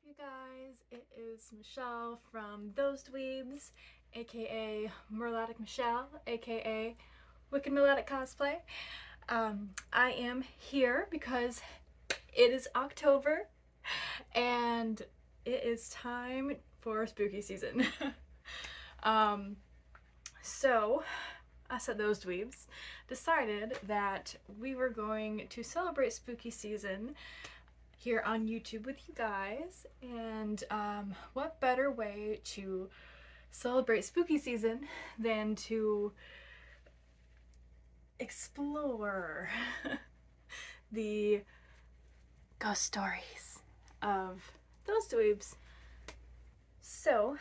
you guys? It is Michelle from Those Dweebs, aka Merlatic Michelle, aka Wicked Merlatic Cosplay. I am here because it is October and it is time for spooky season. um, so, us at Those Dweebs decided that we were going to celebrate spooky season here on YouTube with you guys. And what better way to celebrate spooky season than to explore the ghost stories of Those dweebs. So,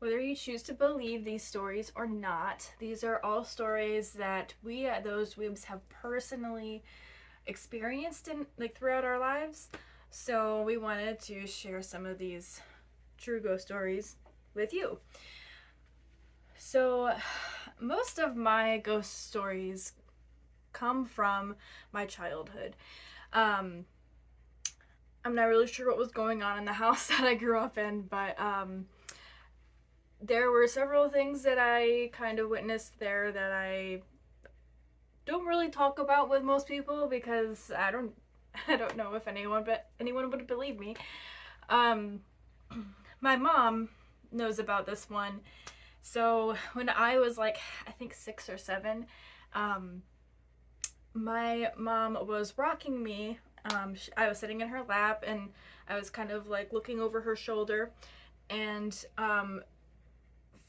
whether you choose to believe these stories or not, these are all stories that we at Those Dweebs have personally experienced in throughout our lives. So we wanted to share some of these true ghost stories with you. So most of my ghost stories come from my childhood. I'm not really sure what was going on in the house that I grew up in, but there were several things that I kind of witnessed there that I don't really talk about with most people because I don't know if anyone would believe me. My mom knows about this one. So when I was like, I think 6 or 7, my mom was rocking me. I was sitting in her lap and I was kind of like looking over her shoulder, and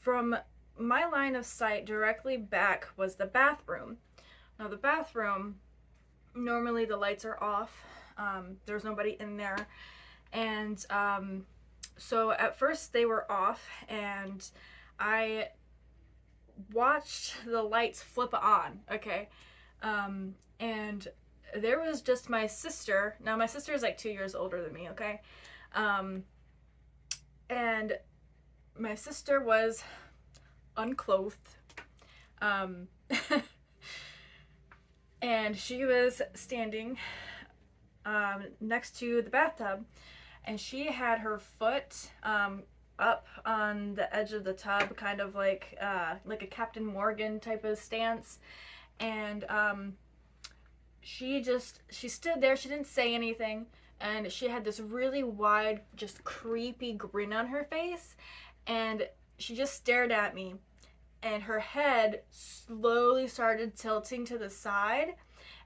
from my line of sight directly back was the bathroom. Now the bathroom, normally the lights are off. There's nobody in there. And so at first they were off and I watched the lights flip on, okay? And there was just my sister. Now my sister is like 2 years older than me, okay? And my sister was unclothed. And she was standing next to the bathtub, and she had her foot up on the edge of the tub, kind of like a Captain Morgan type of stance. And she stood there. She didn't say anything, and she had this really wide, just creepy grin on her face, and she just stared at me. And her head slowly started tilting to the side,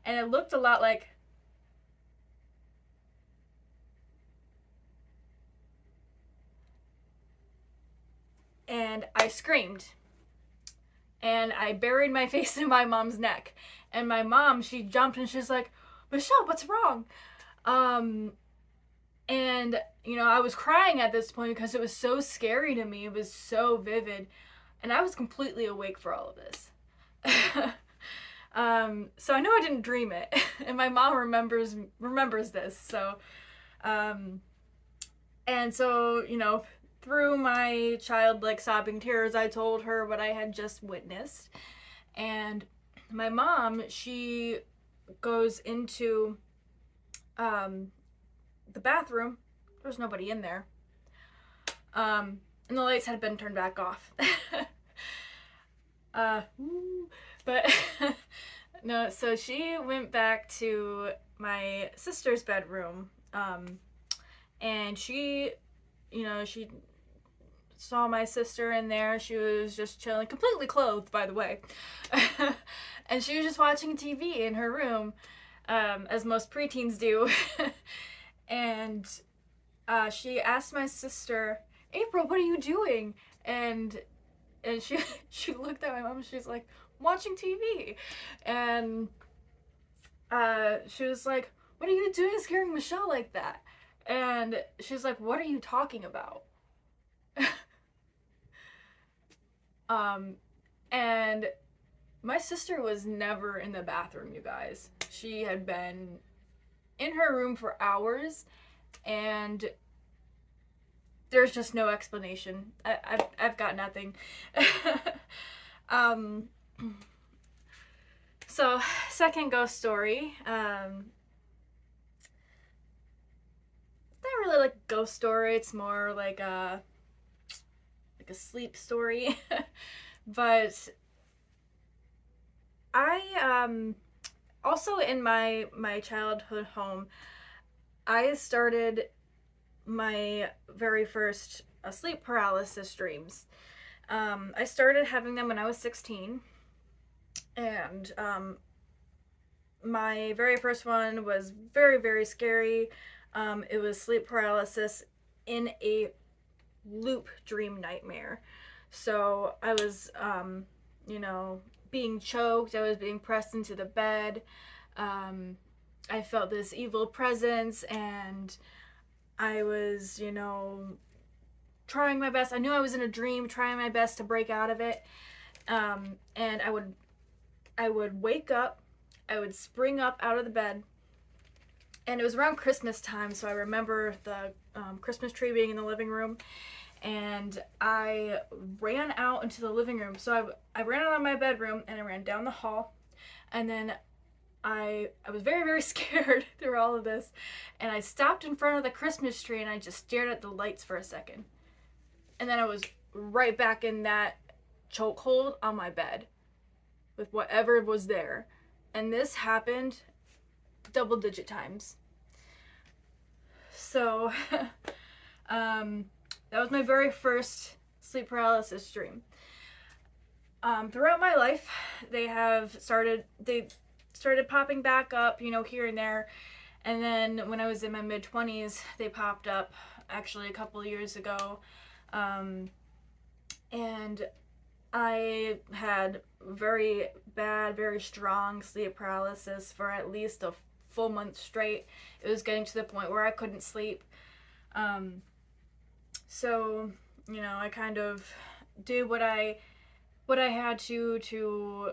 and it looked a lot like, and I screamed and I buried my face in my mom's neck. And my mom, she jumped and she's like, Michelle, what's wrong? And I was crying at this point because it was so scary to me. It was so vivid, and I was completely awake for all of this. So I know I didn't dream it, and my mom remembers this. So, and so through my childlike sobbing tears, I told her what I had just witnessed, and my mom, she goes into the bathroom. There's nobody in there, and the lights had been turned back off. But no, so she went back to my sister's bedroom, and she saw my sister in there. She was just chilling, completely clothed, by the way. And she was just watching TV in her room, as most preteens do. And she asked my sister, April, what are you doing? And she looked at my mom and she's like, watching TV. And she was like, what are you doing scaring Michelle like that? And she's like, what are you talking about? And my sister was never in the bathroom, you guys. She had been in her room for hours, and there's just no explanation. I've got nothing. So, second ghost story. Not like a ghost story. It's more like a sleep story. But I also in my childhood home, I started my very first sleep paralysis dreams. I started having them when I was 16, and my very first one was very, very scary. It was sleep paralysis in a loop dream nightmare. So I was, being choked, I was being pressed into the bed. Um, I felt this evil presence, and I was, trying my best. I knew I was in a dream, trying my best to break out of it. And I would wake up, I would spring up out of the bed, and it was around Christmas time, so I remember the Christmas tree being in the living room, and I ran out into the living room. So I ran out of my bedroom, and I ran down the hall, and then I was very, very scared through all of this, and I stopped in front of the Christmas tree, and I just stared at the lights for a second, and then I was right back in that chokehold on my bed with whatever was there. And this happened double-digit times. So that was my very first sleep paralysis dream. Throughout my life, they started popping back up, here and there. And then when I was in my mid-20s, they popped up actually a couple of years ago. And I had very bad, very strong sleep paralysis for at least a full month straight. It was getting to the point where I couldn't sleep. So, I kind of did what I had to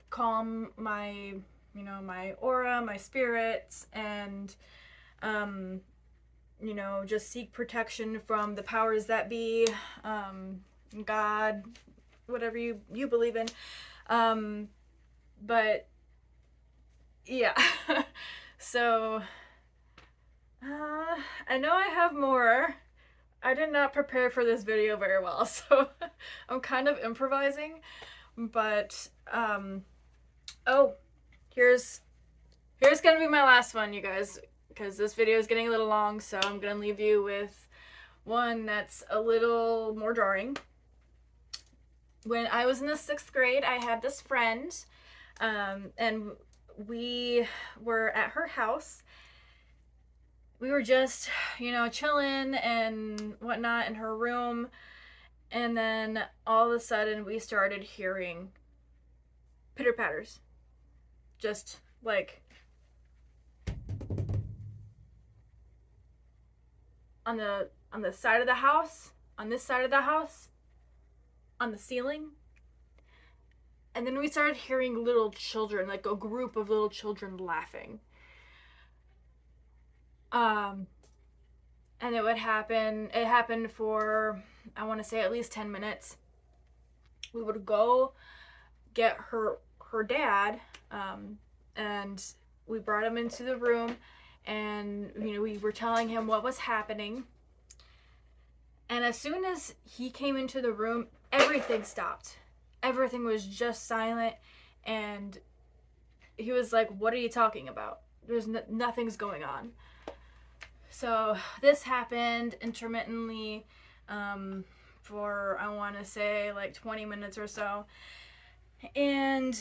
calm my, my aura, my spirits, and, just seek protection from the powers that be, God, whatever you believe in. But yeah. So I know I have more. I did not prepare for this video very well, so I'm kind of improvising. But oh, here's gonna be my last one, you guys, because this video is getting a little long, so I'm gonna leave you with one that's a little more jarring. When I was in the 6th grade, I had this friend, and we were at her house. We were just, chilling and whatnot in her room, and then all of a sudden we started hearing pitter-patters. Just like on the side of the house, on this side of the house, on the ceiling. And then we started hearing little children, like a group of little children laughing. And it happened for, I want to say, at least 10 minutes. We would go get her dad, and we brought him into the room, and, we were telling him what was happening. And as soon as he came into the room, everything stopped. Everything was just silent, and he was like, "What are you talking about? There's nothing's going on." So this happened intermittently for, I want to say, like 20 minutes or so. And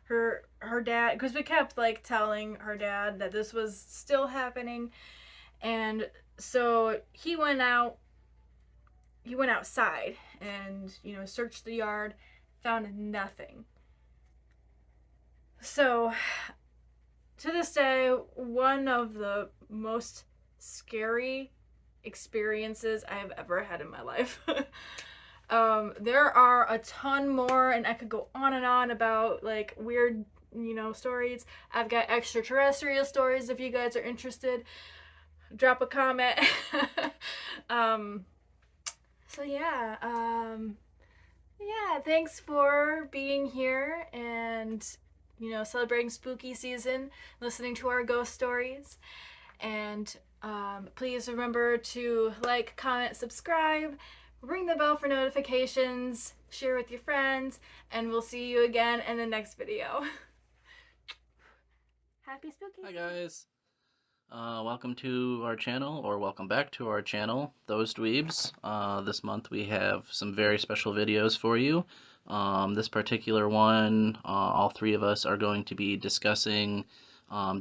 her dad, because we kept like telling her dad that this was still happening, and so he went outside and, searched the yard, found nothing. So to this day, one of the most scary experiences I have ever had in my life. There are a ton more, and I could go on and on about like weird, stories. I've got extraterrestrial stories if you guys are interested. Drop a comment. So yeah, thanks for being here and, celebrating spooky season, listening to our ghost stories. And please remember to like, comment, subscribe, ring the bell for notifications, share with your friends, and we'll see you again in the next video. Happy spooky Hi season. guys, welcome to our channel, or welcome back to our channel, Those Dweebs. This month we have some very special videos for you. This particular one, all three of us are going to be discussing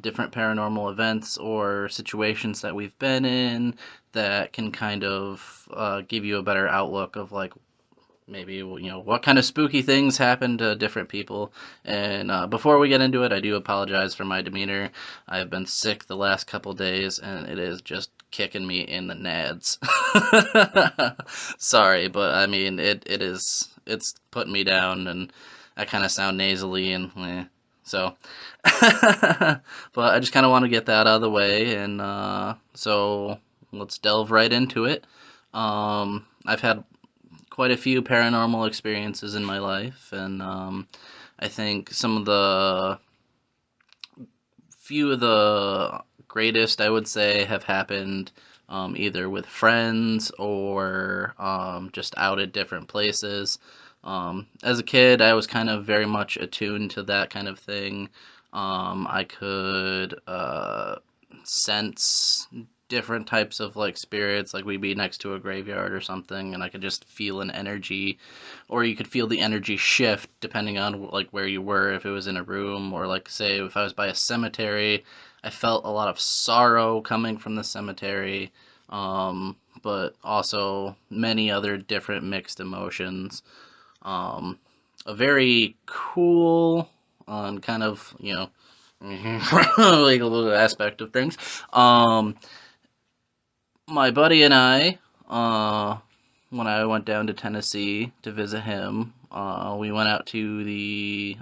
different paranormal events or situations that we've been in that can kind of give you a better outlook of like maybe what kind of spooky things happen to different people. And before we get into it, I do apologize for my demeanor. I've been sick the last couple days and it is just kicking me in the nads. Sorry, but I mean it's putting me down, and I kind of sound nasally and so but I just kind of want to get that out of the way, and so let's delve right into it. I've had quite a few paranormal experiences in my life, and I think some of the few of the greatest, I would say, have happened either with friends or just out at different places. As a kid, I was kind of very much attuned to that kind of thing. I could sense different types of like spirits, like we'd be next to a graveyard or something, and I could just feel an energy, or you could feel the energy shift depending on like where you were, if it was in a room, or like say if I was by a cemetery, I felt a lot of sorrow coming from the cemetery, but also many other different mixed emotions. A very cool kind of like a little aspect of things. My buddy and I, when I went down to Tennessee to visit him, we went out to the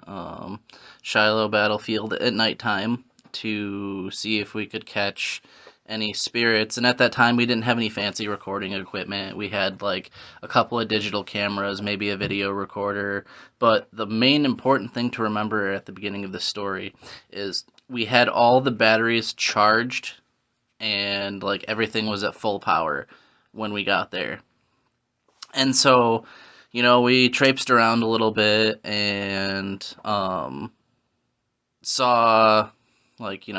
Shiloh battlefield at nighttime to see if we could catch any spirits. And at that time, we didn't have any fancy recording equipment. We had like a couple of digital cameras, maybe a video recorder. But the main important thing to remember at the beginning of the story is we had all the batteries charged, and like everything was at full power when we got there. And so, we traipsed around a little bit and saw like,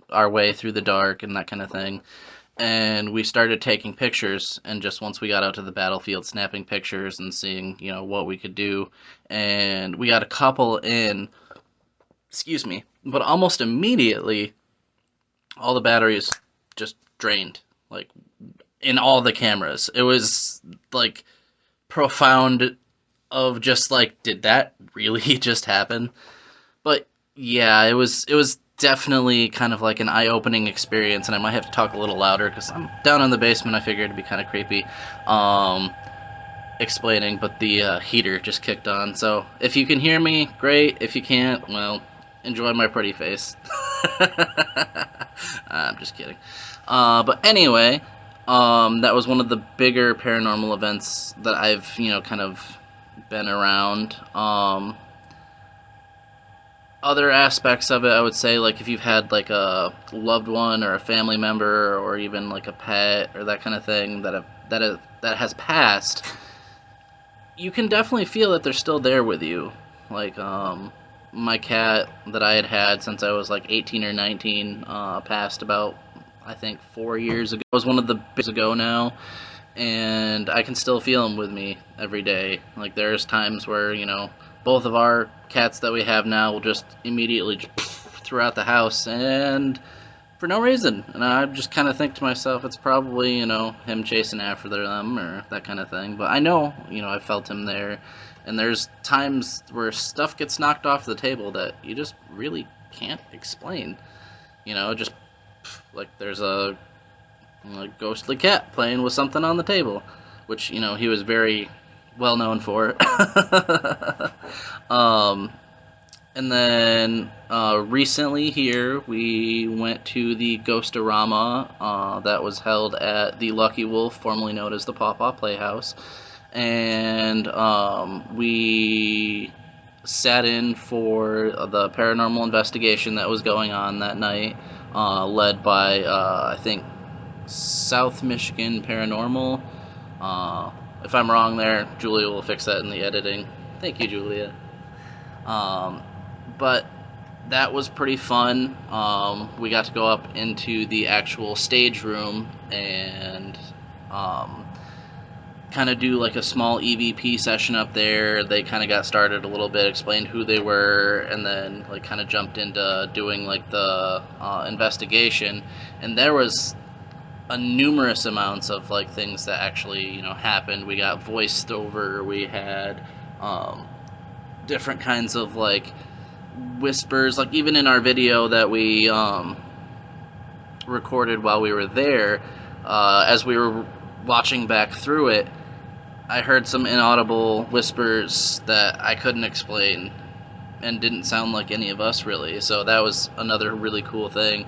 our way through the dark and that kind of thing. And we started taking pictures, and just once we got out to the battlefield, snapping pictures and seeing, what we could do. And we got a couple in, excuse me, but almost immediately all the batteries just drained, like in all the cameras. It was like profound of just like, did that really just happen? But yeah, it was definitely kind of like an eye-opening experience, and I might have to talk a little louder because I'm down in the basement. I figured it'd be kind of creepy explaining, but the heater just kicked on. So if you can hear me, great. If you can't, well, enjoy my pretty face. I'm just kidding. But anyway, that was one of the bigger paranormal events that I've, kind of been around. Other aspects of it, I would say, like if you've had like a loved one or a family member or even like a pet or that kind of thing that has passed, you can definitely feel that they're still there with you. Like my cat that I had had since I was like 18 or 19 passed about, I think, 4 years ago. It was one of the years ago now, and I can still feel him with me every day. Like there's times where both of our cats that we have now will just immediately just throughout the house, and for no reason. And I just kind of think to myself, it's probably him chasing after them or that kind of thing. But I know I've felt him there, and there's times where stuff gets knocked off the table that you just really can't explain. Just like there's a ghostly cat playing with something on the table, which he was very well known for. um, and then recently here we went to the Ghostorama that was held at the Lucky Wolf, formerly known as the Pawpaw Playhouse, and we sat in for the paranormal investigation that was going on that night. led by I think South Michigan Paranormal. Uh, if I'm wrong there, Julia will fix that in the editing. Thank you, Julia. Um, but that was pretty fun. We got to go up into the actual stage room and um, kind of do like a small EVP session up there. They kind of got started a little bit, explained who they were, and then like kind of jumped into doing like the investigation. And there was a numerous amounts of like things that actually happened. We got voiced over. We had different kinds of like whispers. Like even in our video that we recorded while we were there, as we were watching back through it, I heard some inaudible whispers that I couldn't explain and didn't sound like any of us really. So that was another really cool thing.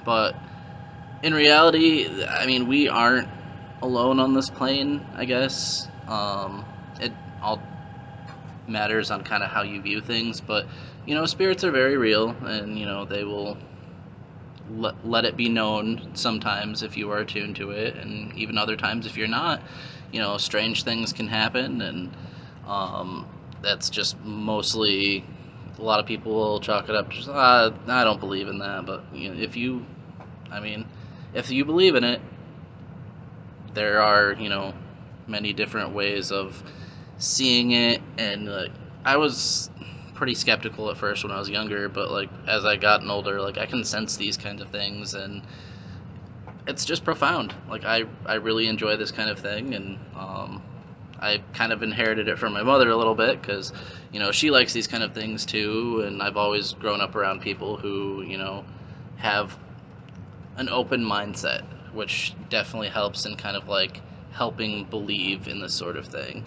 But in reality, I mean, we aren't alone on this plane, I guess. It all matters on kind of how you view things, but spirits are very real, and they will let it be known sometimes if you are attuned to it, and even other times if you're not. Strange things can happen, and that's just mostly a lot of people will chalk it up to just, I don't believe in that, but I mean, if you believe in it, there are many different ways of seeing it, and I was pretty skeptical at first when I was younger, but like as I gotten older, like I can sense these kinds of things, and it's just profound. Like I really enjoy this kind of thing, and I kind of inherited it from my mother a little bit because she likes these kind of things too, and I've always grown up around people who have an open mindset, which definitely helps in kind of like helping believe in this sort of thing.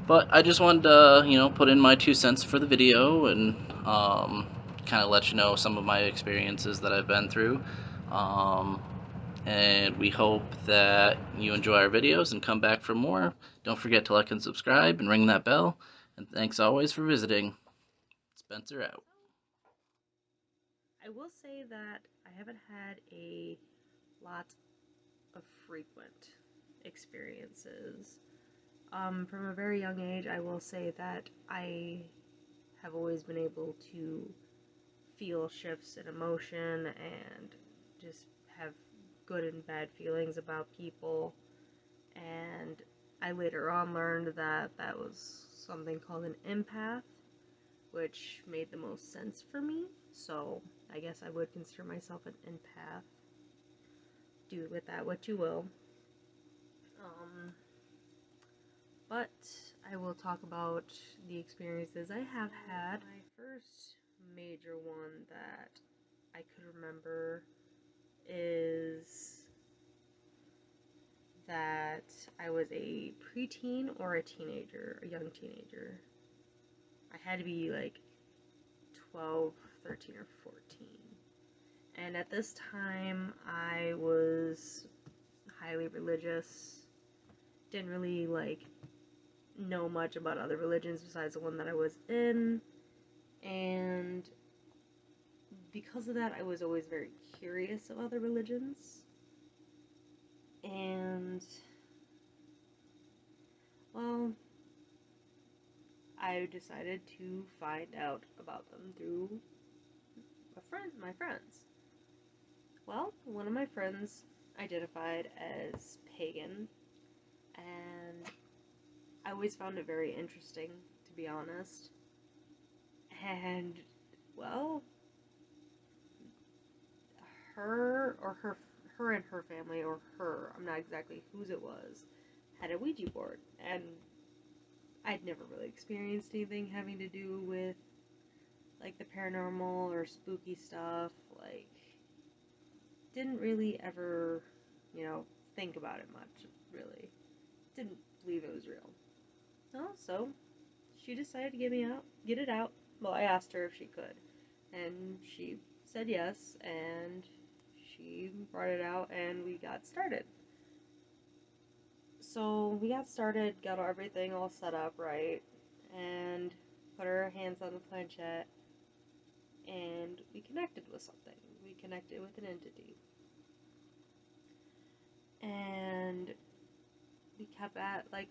But I just wanted to, put in my 2 cents for the video and kind of let you know some of my experiences that I've been through. Um, and we hope that you enjoy our videos and come back for more. Don't forget to like and subscribe and ring that bell. And thanks always for visiting. Spencer out. I will say that I haven't had a lot of frequent experiences. From a very young age, I will say that I have always been able to feel shifts in emotion and just have good and bad feelings about people. And I later on learned that that was something called an empath, which made the most sense for me. So I guess I would consider myself an empath. Do with that what you will. Um, but I will talk about the experiences I have had. My first major one that I could remember is that I was a preteen or a teenager, a young teenager. I had to be like 12, 13, or 14. And at this time, I was highly religious. Didn't really know much about other religions besides the one that I was in. And because of that, I was always very curious of other religions. And, well, I decided to find out about them through my friends. Well, one of my friends identified as pagan, and I always found it very interesting, to be honest. And, well, her and her family, or her, I'm not exactly whose it was, had a Ouija board, and I'd never really experienced anything having to do with like the paranormal or spooky stuff. Like, didn't really ever, think about it much. Really, didn't believe it was real. Oh, so she decided to get it out. Well, I asked her if she could, and she said yes, and she brought it out, and we got started. So we got started, got everything all set up right, and put our hands on the planchette, and we connected with something. We connected with an entity. And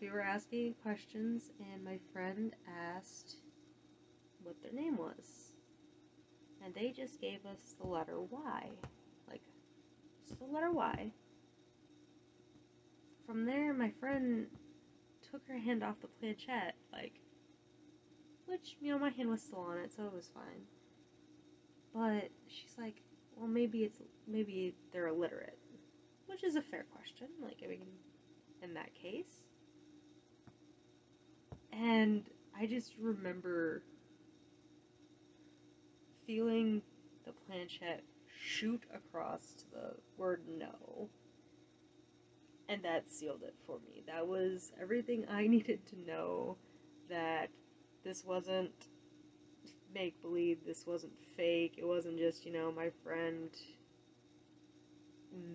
we were asking questions, and my friend asked what their name was. And they just gave us the letter Y. Like, just the letter Y. From there, my friend took her hand off the planchette, which, my hand was still on it, so it was fine. But she's like, well, maybe they're illiterate. Which is a fair question, in that case. And I just remember feeling the planchette shoot across to the word no. And that sealed it for me. That was everything I needed to know, that this wasn't make-believe, this wasn't fake, it wasn't just, my friend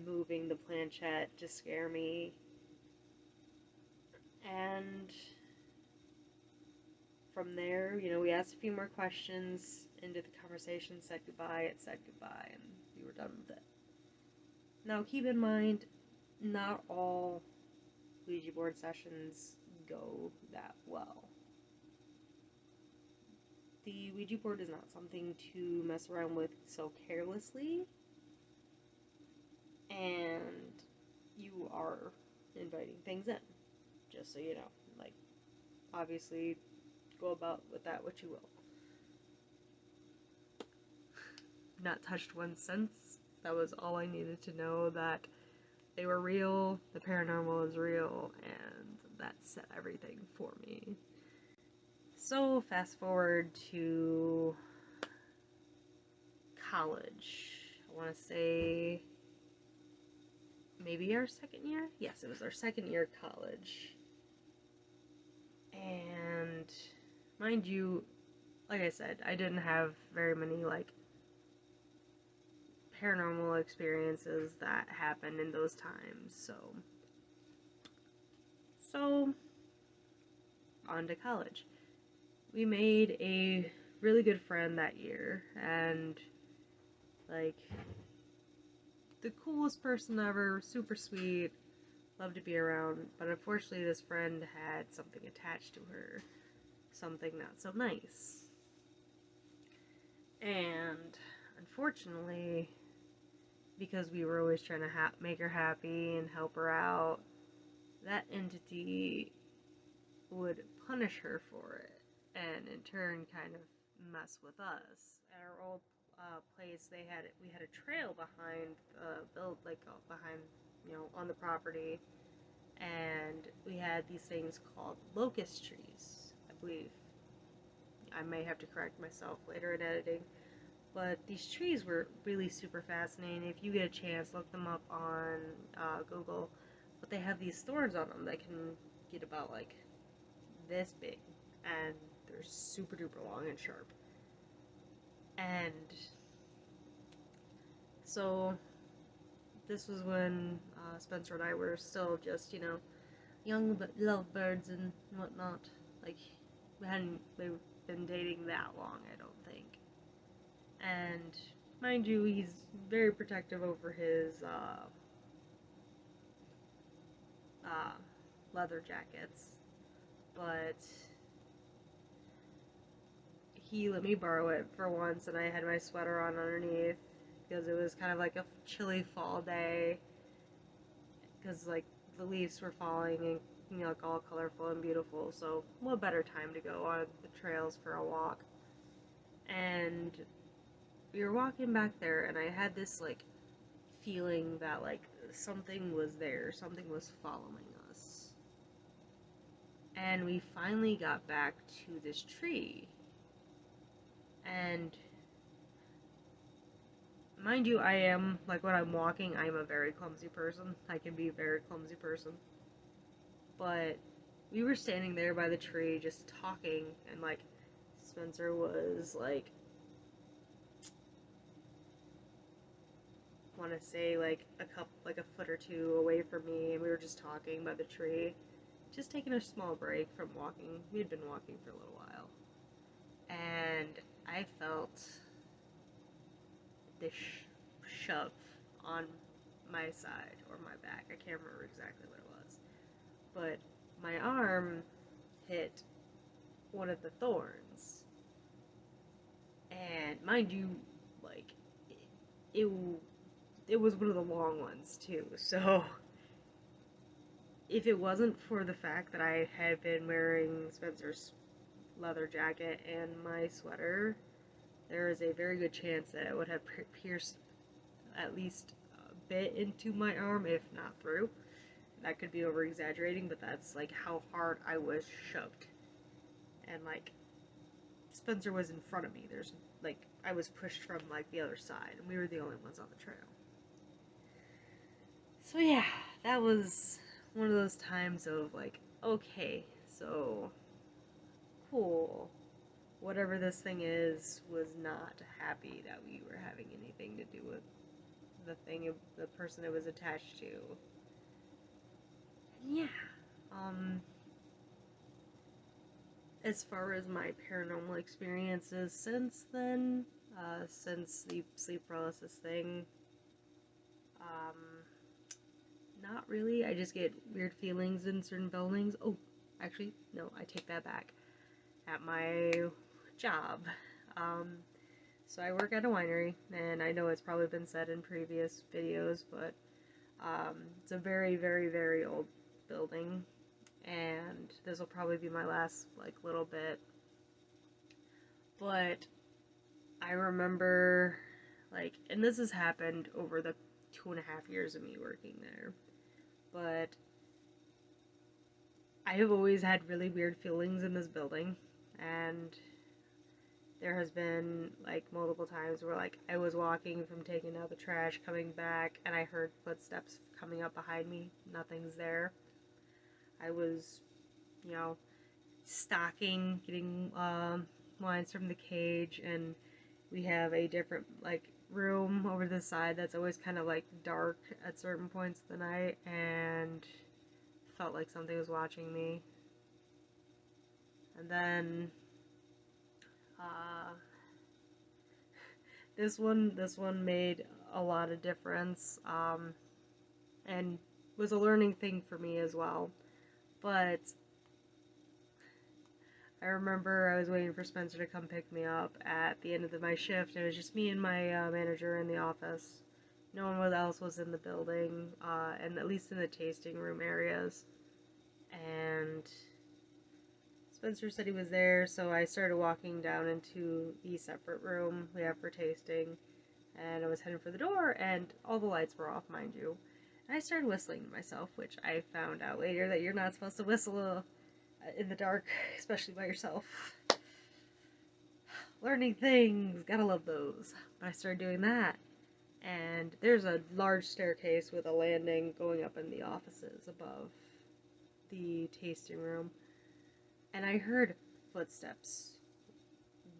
moving the planchette to scare me. And from there, we asked a few more questions, ended the conversation, said goodbye, and we were done with it. Now, keep in mind, not all Ouija board sessions go that well. The Ouija board is not something to mess around with so carelessly, and you are inviting things in, just so you know. Obviously, go about with that what you will. Not touched one since. That was all I needed to know, that they were real, the paranormal is real, and that set everything for me. So, fast forward to college. I want to say maybe our second year? Yes, it was our second year of college. And mind you, like I said, I didn't have very many paranormal experiences that happened in those times, so on to college. We made a really good friend that year, and the coolest person ever, super sweet, loved to be around, but unfortunately this friend had something attached to her, something not so nice. And unfortunately, because we were always trying to make her happy and help her out, that entity would punish her for it, and in turn kind of mess with us. At our old place, we had a trail behind behind, on the property, and we had these things called locust trees, I believe. I may have to correct myself later in editing. But these trees were really super fascinating. If you get a chance, look them up on Google. But they have these thorns on them that can get about this big, and they're super duper long and sharp. And so this was when Spencer and I were still just, young lovebirds and whatnot. We hadn't been dating that long, I don't think. And mind you, he's very protective over his leather jackets, but he let me borrow it for once, and I had my sweater on underneath because it was kind of like a chilly fall day, because the leaves were falling and all colorful and beautiful. So what better time to go on the trails for a walk? And we were walking back there, and I had this feeling that something was there, something was following us. And we finally got back to this tree, and mind you, I am when I'm walking, I'm a very clumsy person. I can be a very clumsy person. But we were standing there by the tree just talking, and Spencer was want to say a foot or two away from me, and we were just talking by the tree, just taking a small break from walking. We had been walking for a little while, and I felt this shove on my side or my back. I can't remember exactly what it was. But my arm hit one of the thorns. And mind you, like, it, it was one of the long ones too. So if it wasn't for the fact that I had been wearing Spencer's leather jacket and my sweater, there is a very good chance that it would have pierced at least a bit into my arm, if not through. That could be over exaggerating, but that's like how hard I was shoved. And like, Spencer was in front of me. There's like, I was pushed from like the other side, and we were the only ones on the trail. So yeah, that was one of those times of like, okay, so cool. Whatever this thing is was not happy that we were having anything to do with the person it was attached to. And yeah, as far as my paranormal experiences since then, since the sleep paralysis thing, not really. I just get weird feelings in certain buildings. Oh, actually, no, I take that back. At my job, so I work at a winery, and I know it's probably been said in previous videos, but it's a very, very, very old building, and this will probably be my last, like, little bit. But I remember, like, and this has happened over the 2.5 years of me working there, but I have always had really weird feelings in this building, and there has been, like, multiple times where, like, I was walking from taking out the trash, coming back, and I heard footsteps coming up behind me. Nothing's there. I was, you know, stocking, getting wines from the cage, and we have a different, like, room over the side that's always kind of, like, dark at certain points of the night, and felt like something was watching me. And then this one made a lot of difference, and was a learning thing for me as well. But I remember I was waiting for Spencer to come pick me up at the end of my shift, and it was just me and my manager in the office. No one else was in the building, and at least in the tasting room areas. And Spencer said he was there, so I started walking down into the separate room we have for tasting, and I was heading for the door, and all the lights were off, mind you. And I started whistling to myself, which I found out later that you're not supposed to whistle in the dark, especially by yourself. Learning things, gotta love those. But I started doing that, and there's a large staircase with a landing going up in the offices above the tasting room. And I heard footsteps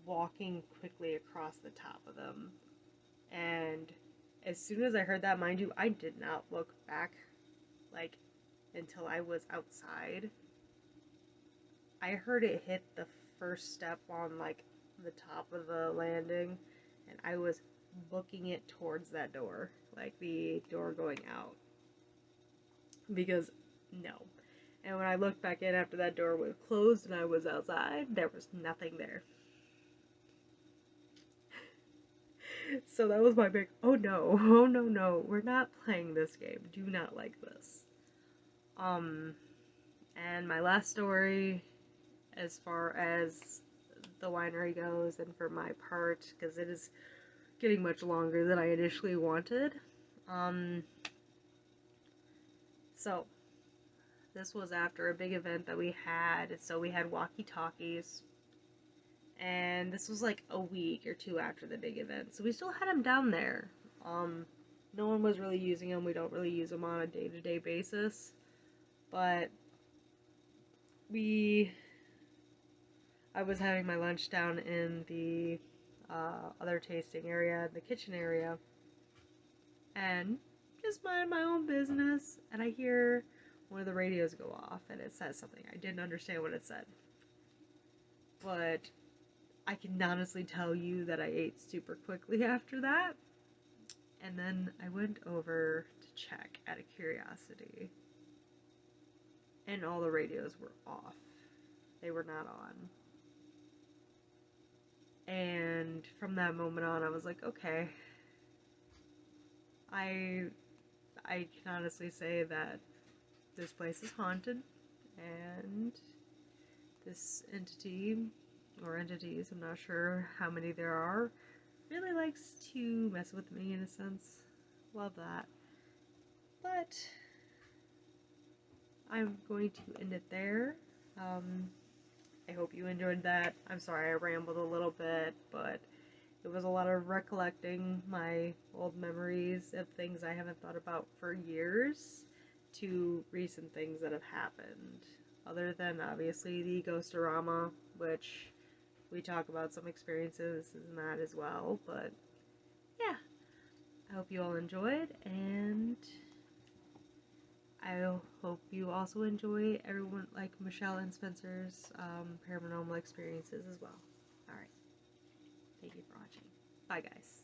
walking quickly across the top of them. And as soon as I heard that, mind you, I did not look back, like, until I was outside. I heard it hit the first step on, like, the top of the landing, and I was booking it towards that door, like the door going out. Because, no. And when I looked back in after that door was closed and I was outside, there was nothing there. So that was my big, oh no, we're not playing this game. Do not like this. And my last story, as far as the winery goes, and for my part, because it is getting much longer than I initially wanted. So, this was after a big event that we had, so we had walkie-talkies, and this was like a week or two after the big event, so we still had them down there. No one was really using them. We don't really use them on a day-to-day basis, but I was having my lunch down in the other tasting area, the kitchen area, and just mind my own business, and I hear one of the radios go off, and it says something. I didn't understand what it said, but I can honestly tell you that I ate super quickly after that, And then I went over to check out of curiosity, and all the radios were off. They were not on. And from that moment on, I was like, okay, I can honestly say that this place is haunted, and this entity, or entities, I'm not sure how many there are, really likes to mess with me in a sense. Love that. But I'm going to end it there. I hope you enjoyed that. I'm sorry I rambled a little bit, but it was a lot of recollecting my old memories of things I haven't thought about for years to recent things that have happened. Other than obviously the Ghostorama, which we talk about some experiences in that as well. But yeah, I hope you all enjoyed, and I hope you also enjoy everyone like Michelle and Spencer's paranormal experiences as well. Alright, thank you for watching. Bye guys.